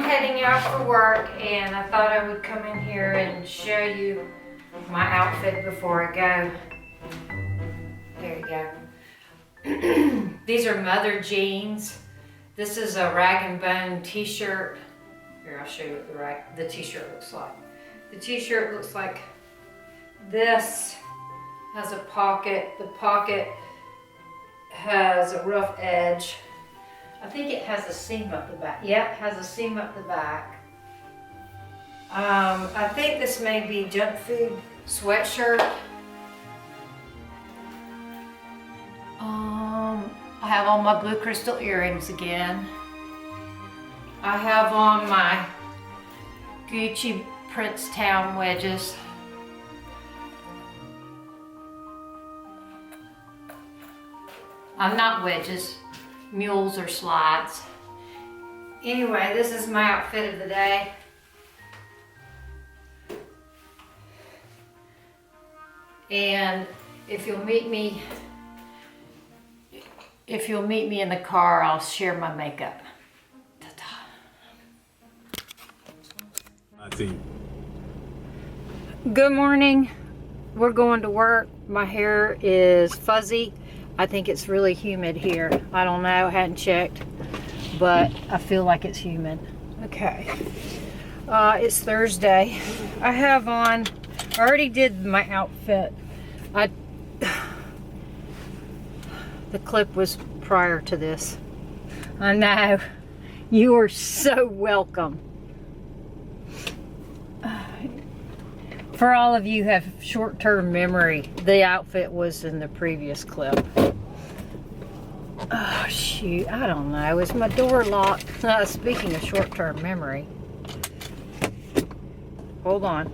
heading out for work, and I thought I would come in here and show you my outfit before I go. There you go. These are mother jeans. This is a rag and bone t-shirt. Here, I'll show you what the t-shirt looks like. The t-shirt looks like this. Has a pocket. The pocket has a rough edge. I think it has a seam up the back. Yep, it has a seam up the back. I think this may be junk food sweatshirt. I have on my blue crystal earrings again. I have on my Gucci Princetown wedges. Not wedges, mules or slides. Anyway, this is my outfit of the day. And if you'll meet me in the car, I'll share my makeup. Ta-ta. Good morning. We're going to work. My hair is fuzzy. I think it's really humid here. I don't know, I hadn't checked, but I feel like it's humid. Okay. It's Thursday. I have on, I already did my outfit. The clip was prior to this. I know. You are so welcome. For all of you who have short-term memory, the outfit was in the previous clip. Oh shoot, I don't know. Is my door locked? Speaking of short-term memory. Hold on.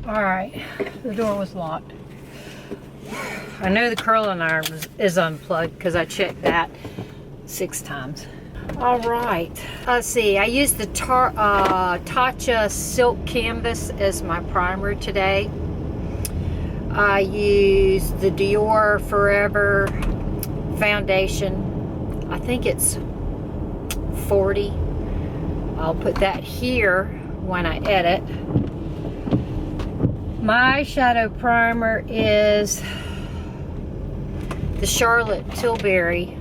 Alright, the door was locked. I know the curling iron is unplugged because I checked that 6 times. Alright, let's see. I used the Tatcha Silk Canvas as my primer today. I used the Dior Forever foundation. I think it's 40. I'll put that here when I edit. My eyeshadow primer is the Charlotte Tilbury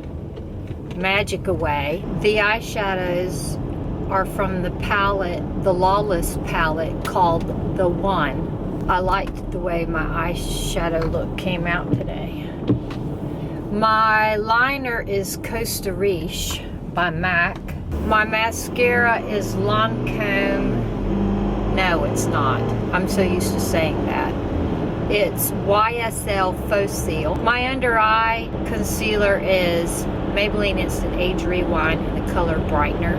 Magic Away. The eyeshadows are from the palette, the Lawless palette called The One. I liked the way my eyeshadow look came out today. My liner is Costa Riche by MAC. My mascara is Lancome. No, it's not. I'm so used to saying that. It's YSL Faux. My under eye concealer is Maybelline Instant Age Rewind in the color Brightener.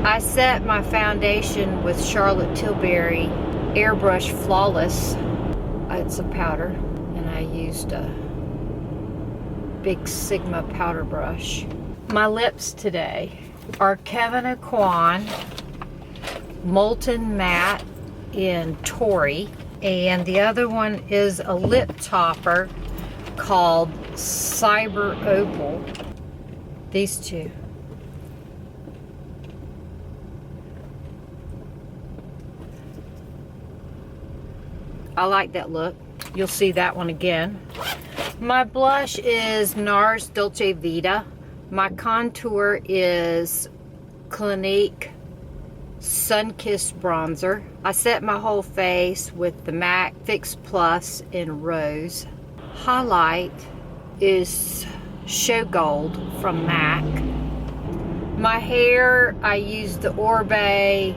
I set my foundation with Charlotte Tilbury Airbrush Flawless. It's a powder, and I used a big Sigma powder brush. My lips today are Kevyn Aucoin Molten Matte in Tori, and the other one is a lip topper called Cyber Opal. These two. I like that look. You'll see that one again. My blush is NARS Dolce Vita. My contour is Clinique Sunkissed Bronzer. I set my whole face with the MAC Fix Plus in Rose. Highlight is Show Gold from MAC. My hair, I used the Oribe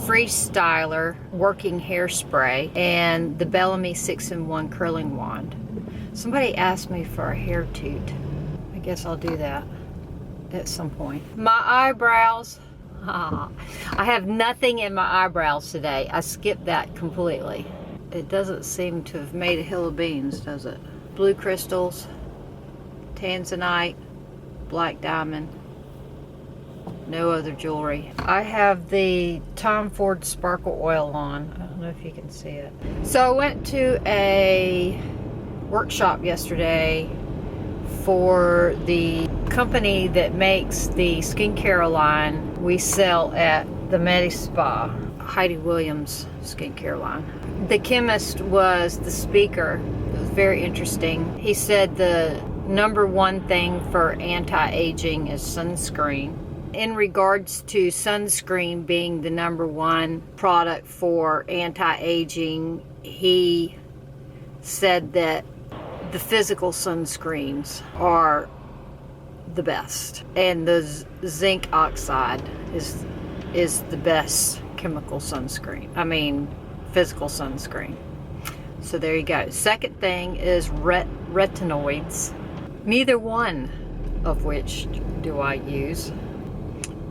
Freestyler working hairspray and the Bellamy 6-in-1 curling wand. Somebody asked me for a hair toot. I guess I'll do that at some point. My eyebrows, I have nothing in my eyebrows today. I skipped that completely. It doesn't seem to have made a hill of beans, does it? Blue crystals, tanzanite, black diamond, No other jewelry. I have the Tom Ford Sparkle Oil on. I don't know if you can see it. So I went to a workshop yesterday for the company that makes the skincare line we sell at the Medi Spa, Heidi Williams skincare line. The chemist was the speaker. It was very interesting. He said the #1 thing for anti-aging is sunscreen. In regards to sunscreen being the #1 product for anti-aging, he said that the physical sunscreens are the best, and the zinc oxide is the best chemical sunscreen. I mean, physical sunscreen. So there you go. Second thing is retinoids. Neither one of which do I use.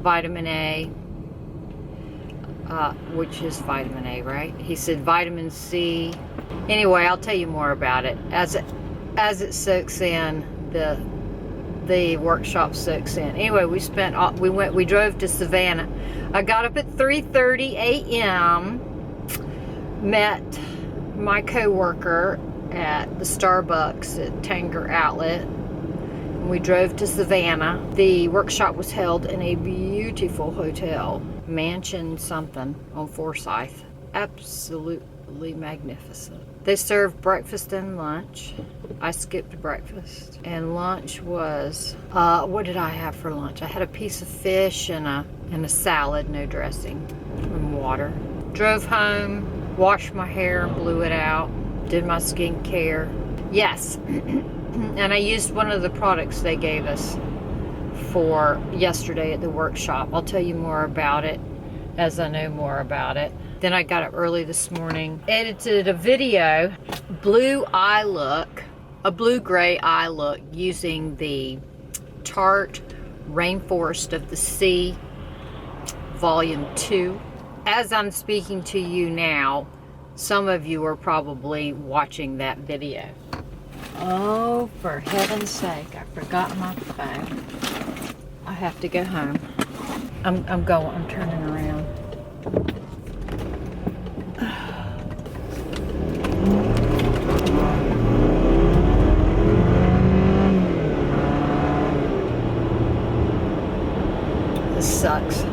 Vitamin A, which is vitamin A, right? He said vitamin C. Anyway, I'll tell you more about it as it soaks in. The workshop soaks in. Anyway, we drove to Savannah. I got up at 3:30 a.m. Met my co-worker at the Starbucks at Tanger Outlet. We drove to Savannah. The workshop was held in a beautiful hotel, Mansion something on Forsyth. Absolutely magnificent. They served breakfast and lunch. I skipped breakfast. And lunch was, what did I have for lunch? I had a piece of fish and a salad, no dressing, and water. Drove home, washed my hair, blew it out, did my skincare. Yes. And I used one of the products they gave us for yesterday at the workshop. I'll tell you more about it as I know more about it. Then I got up early this morning, edited a video, blue eye look, a blue-gray eye look using the Tarte Rainforest of the Sea Volume 2. As I'm speaking to you now, some of you are probably watching that video. Oh, for heaven's sake, I forgot my phone. I have to go home. I'm turning around. This sucks.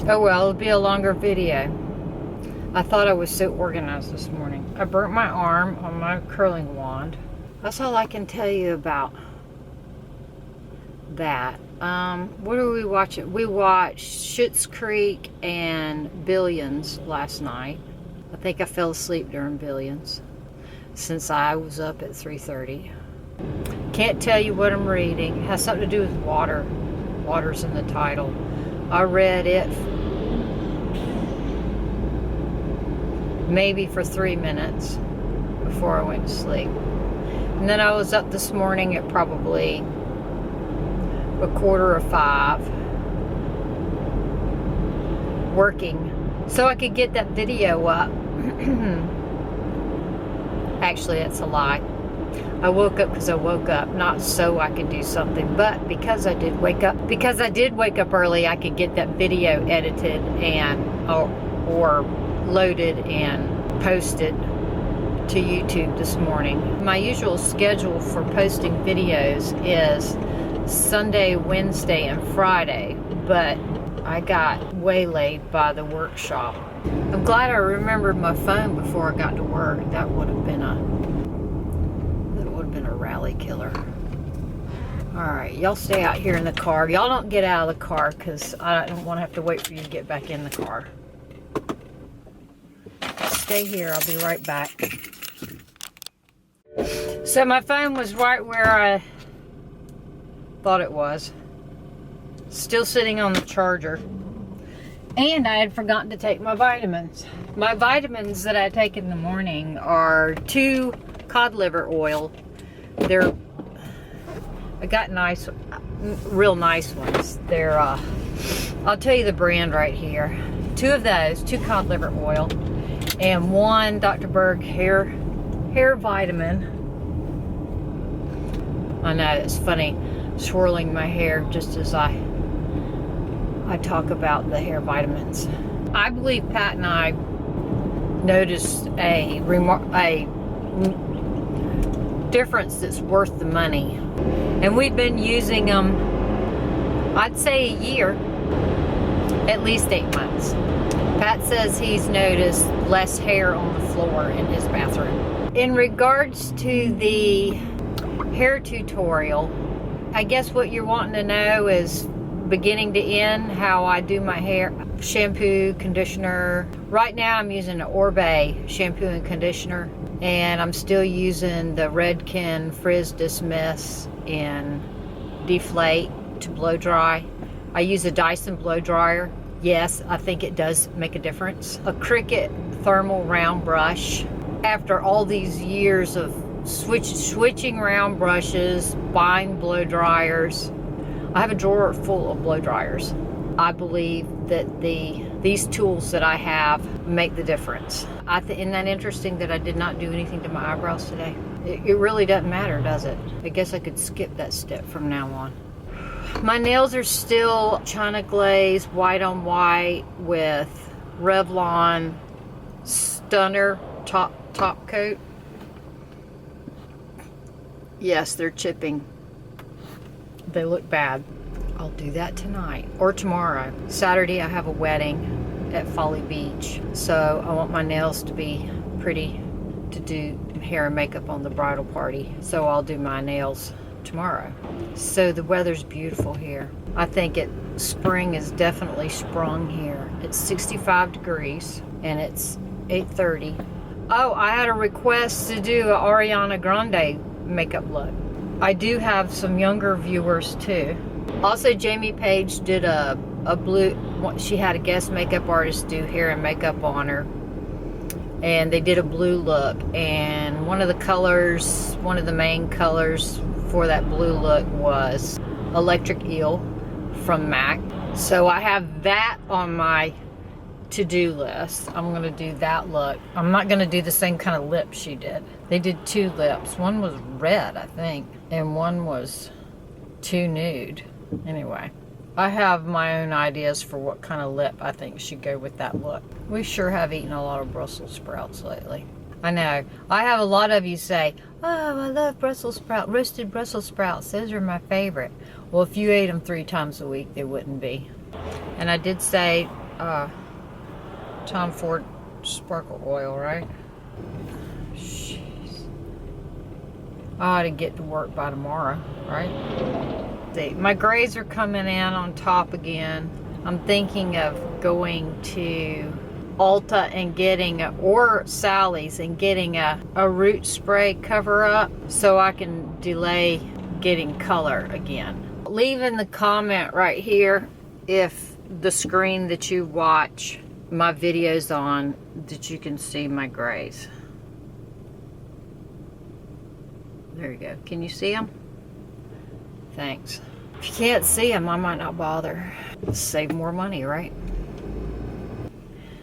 Oh well, it'll be a longer video. I thought I was so organized this morning. I burnt my arm on my curling wand. That's all I can tell you about that. What are we watching? We watched Schitt's Creek and Billions last night. I think I fell asleep during Billions since I was up at 3:30. Can't tell you what I'm reading. It has something to do with water. Water's in the title. I read it maybe for 3 minutes before I went to sleep. And then I was up this morning at probably 4:45 working so I could get that video up. Actually, that's a lie. I woke up because I woke up, not so I could do something, but because I did wake up early, I could get that video edited and or loaded and posted to YouTube this morning. My usual schedule for posting videos is Sunday, Wednesday, and Friday, but I got waylaid by the workshop. I'm glad I remembered my phone before I got to work. That would have been a rally killer. Alright, y'all stay out here in the car. Y'all don't get out of the car because I don't want to have to wait for you to get back in the car. Stay here, I'll be right back. So my phone was right where I thought it was. Still sitting on the charger. And I had forgotten to take my vitamins. My vitamins that I take in the morning are 2 cod liver oil. I got nice, real nice ones. They're, I'll tell you the brand right here. 2 of those, 2 cod liver oil, and 1 Dr. Berg Hair Vitamin. I know, it's funny. swirling my hair just as I talk about the hair vitamins. I believe Pat and I noticed a difference that's worth the money. And we've been using them, I'd say a year, at least 8 months. Pat says he's noticed less hair on the floor in his bathroom. In regards to the hair tutorial, I guess what you're wanting to know is beginning to end, how I do my hair. Shampoo, conditioner. Right now I'm using an Oribe shampoo and conditioner, and I'm still using the Redken Frizz Dismiss in Deflate to blow dry. I use a Dyson blow dryer. Yes, I think it does make a difference. A Cricut thermal round brush. After all these years of switching round brushes, buying blow dryers, I have a drawer full of blow dryers. I believe that these tools that I have make the difference. Isn't that interesting that I did not do anything to my eyebrows today? It really doesn't matter, does it? I guess I could skip that step from now on. My nails are still China Glaze white on white with Revlon Stunner top coat. Yes, they're chipping. They look bad. I'll do that tonight or tomorrow. Saturday I have a wedding at Folly Beach, so I want my nails to be pretty to do hair and makeup on the bridal party, so I'll do my nails tomorrow. So the weather's beautiful here. I think spring is definitely sprung here. It's 65 degrees and it's 8:30. Oh, I had a request to do an Ariana Grande makeup look. I do have some younger viewers too. Also, Jamie Paige did a blue, she had a guest makeup artist do hair and makeup on her, and they did a blue look, and one of the main colors for that blue look was Electric Eel from MAC. So I have that on my to-do list. I'm gonna do that look. I'm not gonna do the same kind of lip she did. They did 2 lips. One was red, I think, and one was too nude. Anyway, I have my own ideas for what kind of lip I think should go with that look. We sure have eaten a lot of Brussels sprouts lately. I know. I have a lot of you say, oh, I love roasted Brussels sprouts. Those are my favorite. Well, if you ate them 3 times a week, they wouldn't be. And I did say, Tom Ford sparkle oil, right? Jeez. I ought to get to work by tomorrow, right? My grays are coming in on top again. I'm thinking of going to Ulta and getting or Sally's and getting a root spray cover up so I can delay getting color again. Leave in the comment right here if the screen that you watch my videos on that you can see my grays. There you go. Can you see them? Thanks. If you can't see them, I might not bother. Save more money, right?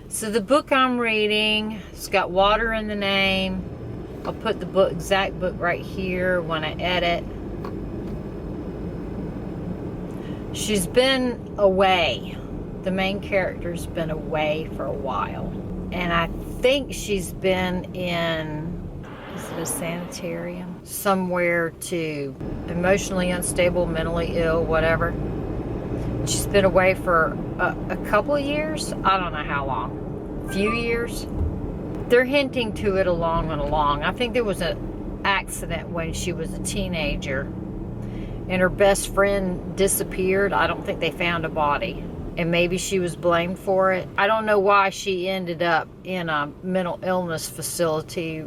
So the book I'm reading, it's got water in the name. I'll put the exact book right here when I edit. She's been away. The main character's been away for a while. And I think she's been in, is it a sanitarium? Somewhere to emotionally unstable, mentally ill, whatever. She's been away for a couple of years. I don't know how long. A few years. They're hinting to it along and along. I think there was an accident when she was a teenager and her best friend disappeared. I don't think they found a body. And maybe she was blamed for it. I don't know why she ended up in a mental illness facility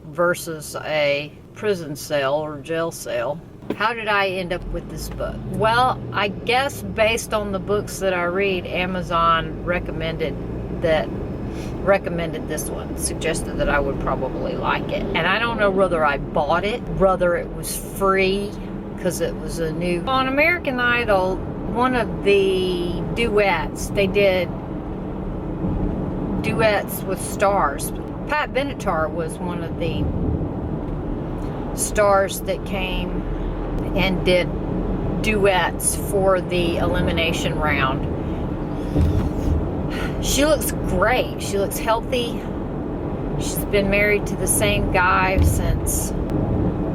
versus a prison cell or jail cell. How did I end up with this book? Well, I guess based on the books that I read, Amazon recommended this one, suggested that I would probably like it. And I don't know whether I bought it, whether it was free, because it was a new... On American Idol, one of the duets, they did duets with stars. Pat Benatar was one of the stars that came and did duets for the elimination round. She looks great. She looks healthy. She's been married to the same guy since,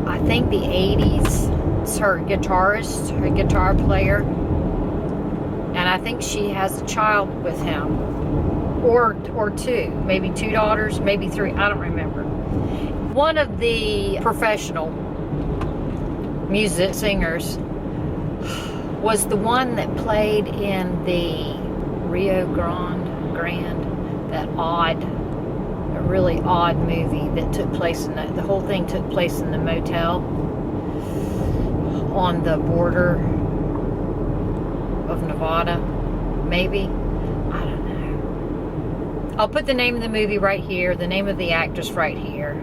I think, the 80s. It's her guitarist, her guitar player. And I think she has a child with him. Or two. Maybe 2 daughters, maybe 3. I don't remember. One of the professional music singers was the one that played in the Rio Grande, that really odd movie that took place in the whole thing took place in the motel on the border of Nevada, maybe. I don't know. I'll put the name of the movie right here, the name of the actress right here.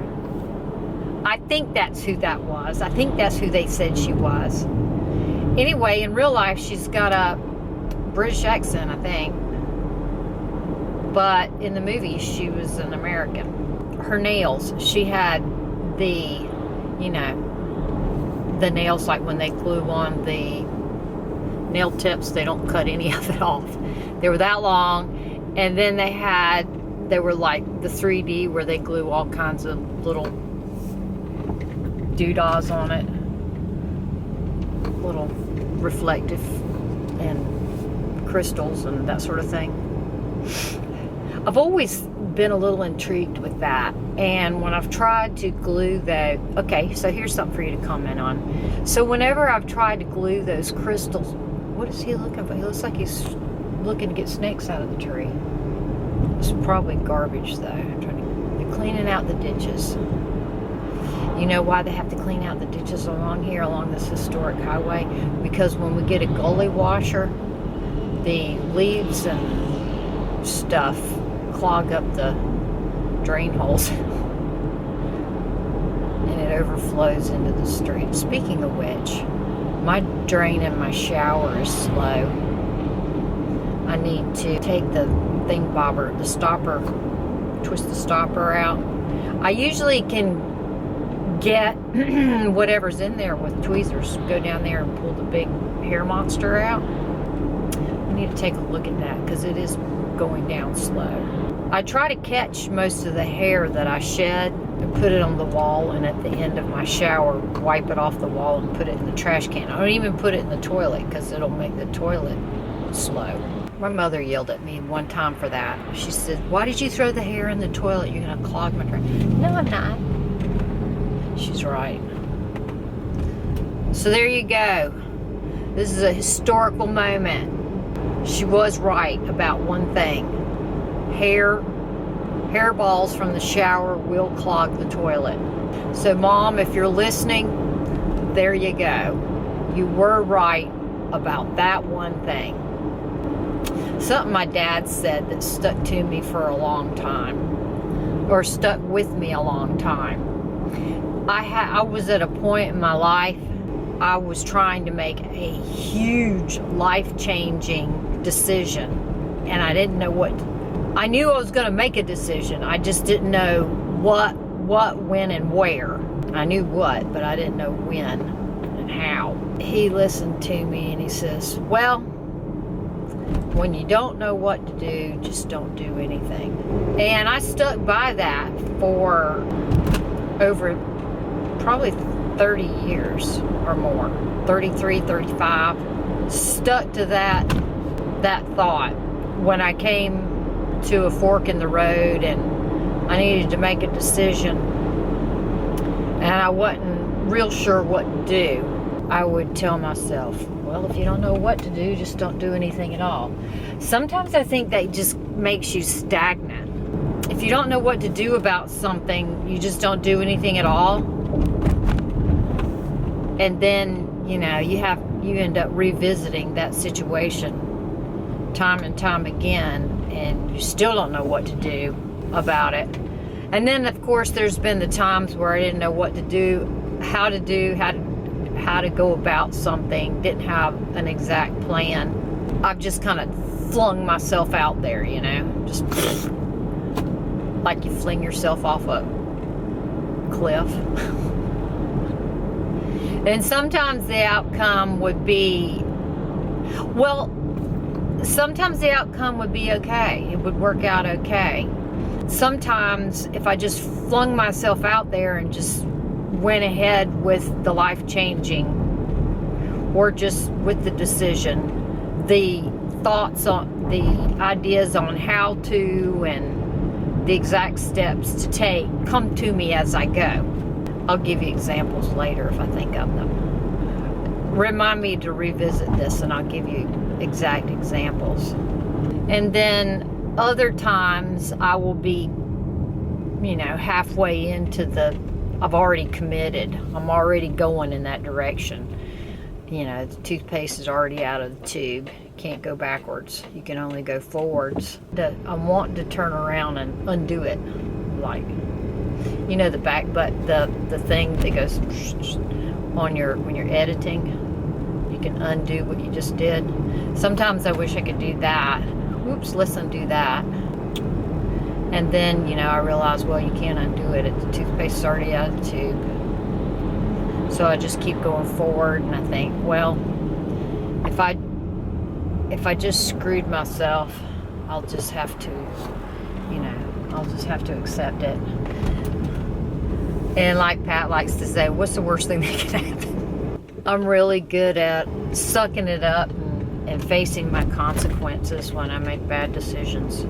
I think that's who that was. I think that's who they said she was. Anyway, in real life, she's got a British accent, I think. But in the movie, she was an American. Her nails, she had the, you know, the nails, like when they glue on the nail tips, they don't cut any of it off. They were that long. And then they were like the 3D where they glue all kinds of little doodahs on it. Little reflective and crystals and that sort of thing. I've always been a little intrigued with that. And when I've tried to glue okay, so here's something for you to comment on. So whenever I've tried to glue those crystals, what is he looking for? He looks like he's looking to get snakes out of the tree. It's probably garbage though. They're cleaning out the ditches. You know why they have to clean out the ditches along here, along this historic highway? Because when we get a gully washer, the leaves and stuff clog up the drain holes. And it overflows into the street. Speaking of which, my drain in my shower is slow. I need to take the the stopper, twist the stopper out. I usually can get whatever's in there with tweezers, go down there and pull the big hair monster out. I need to take a look at that because it is going down slow. I try to catch most of the hair that I shed and put it on the wall, and at the end of my shower wipe it off the wall and put it in the trash can. I don't even put it in the toilet because it'll make the toilet slow. My mother yelled at me one time for that. She said, "Why did you throw the hair in the toilet? You're gonna clog my drain." No, I'm not. She's right. So there you go. This is a historical moment. She was right about one thing. Hairballs from the shower will clog the toilet. So Mom, if you're listening, there you go. You were right about that one thing. Something my dad said that stuck to me for a long time, or stuck with me a long time. I was at a point in my life, I was trying to make a huge life-changing decision, and I didn't know I knew I was going to make a decision. I just didn't know what, when, and where. I knew what, but I didn't know when and how. He listened to me and he says, "Well, when you don't know what to do, just don't do anything." And I stuck by that for over probably 30 years or more, 33, 35. Stuck to that thought when I came to a fork in the road and I needed to make a decision and I wasn't real sure what to do. I would tell myself, well, if you don't know what to do, just don't do anything at all. Sometimes I think that just makes you stagnant. If you don't know what to do about something, you just don't do anything at all. And then, you know, you end up revisiting that situation time and time again, and you still don't know what to do about it. And then, of course, there's been the times where I didn't know what to do, how to go about something, didn't have an exact plan. I've just kind of flung myself out there, you know, just like you fling yourself off a cliff. And sometimes the outcome would be, well, sometimes the outcome would be okay. It would work out okay. Sometimes if I just flung myself out there and just went ahead with the life-changing, or just with the decision, the thoughts on, the ideas on how to, and the exact steps to take come to me as I go. I'll give you examples later if I think of them. Remind me to revisit this and I'll give you exact examples. And then other times I will be, you know, halfway into the, I've already committed. I'm already going in that direction. You know, the toothpaste is already out of the tube. You can't go backwards. You can only go forwards. I want to turn around and undo it. Like, you know, the back, but the thing that goes on your, when you're editing, you can undo what you just did. Sometimes I wish I could do that. Oops, let's undo that. And then, you know, I realize, well, you can't undo it. The toothpaste is already out of the tube. So I just keep going forward, and I think, well, if I just screwed myself, I'll just have to, you know, I'll just have to accept it. And like Pat likes to say, what's the worst thing that can happen? I'm really good at sucking it up and facing my consequences when I make bad decisions.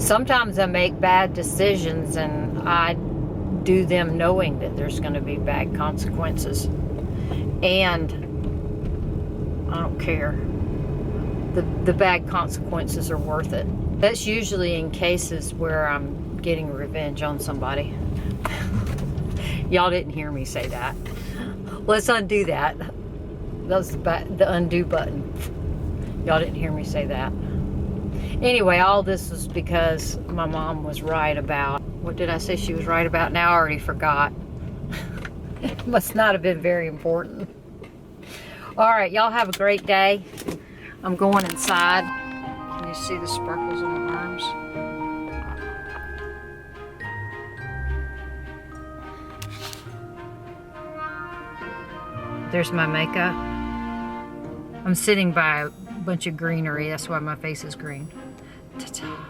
Sometimes I make bad decisions and I do them knowing that there's going to be bad consequences. And I don't care. The bad consequences are worth it. That's usually in cases where I'm getting revenge on somebody. Y'all didn't hear me say that. Let's undo that. That was the undo button. Y'all didn't hear me say that. Anyway, all this was because my mom was right about, what did I say she was right about? Now I already forgot. It must not have been very important. All right, y'all have a great day. I'm going inside. Can you see the sparkles on my arms? There's my makeup. I'm sitting by a bunch of greenery. That's why my face is green. Ta-ta.